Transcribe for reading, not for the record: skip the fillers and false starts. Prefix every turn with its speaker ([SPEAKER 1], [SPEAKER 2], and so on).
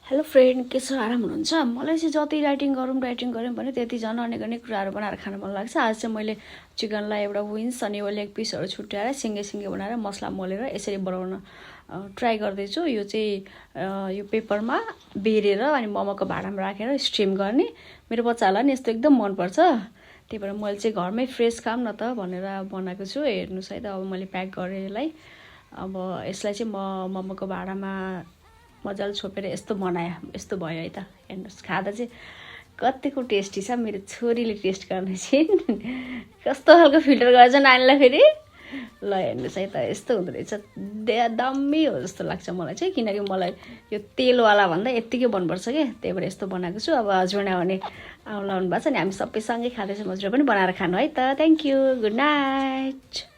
[SPEAKER 1] Hello friend, के छ? आराम हुनुहुन्छ? मलाई चाहिँ जति राइटिङ गरौँ भने त्यति झन् अनेक अनेक कुराहरू बनाएर खान मन लाग्छ। आज चाहिँ मैले चिकनलाई एउटा विन्स अनि लेग पिसहरू छुट्याएर सिङ्गे बनाएर मसला मोलेर यसरी बनाउन ट्राई गर्दैछु। यो चाहिँ यो पेपरमा बेरेर अनि मोमोको भाँडामा राखेर स्टिम गर्ने। मेरो बच्चाहरूलाई नि यस्तो एकदम मनपर्छ, त्यही भएर मैले चाहिँ घरमै फ्रेस खाऊँ न त भनेर बनाएको छु। हेर्नुहोस् है त, अब मैले प्याक गरेँ यसलाई। अब यसलाई चाहिँ म मोमोको भाँडामा मजाले छोपेर यस्तो बनाएँ, यस्तो भयो है त। हेर्नुहोस्, खाँदा चाहिँ कतिको टेस्टी छ। मेरो छोरीले टेस्ट गर्ने छिन्। कस्तो खालको फिल्टर गरेर चाहिँ नानीलाई फेरि ल हेर्नुहोस् है त, यस्तो हुँदो रहेछ। दामी हो जस्तो लाग्छ मलाई चाहिँ, किनकि मलाई यो तेलवाला भन्दा यत्तिकै मनपर्छ क्या, त्यही भएर यस्तो बनाएको छु। अब हस्बेन्ड आयो भने आउलाउनु भएको छ नि, हामी सबैसँगै खाँदैछौँ। हजुर पनि बनाएर खानु है त। Thank you, good night.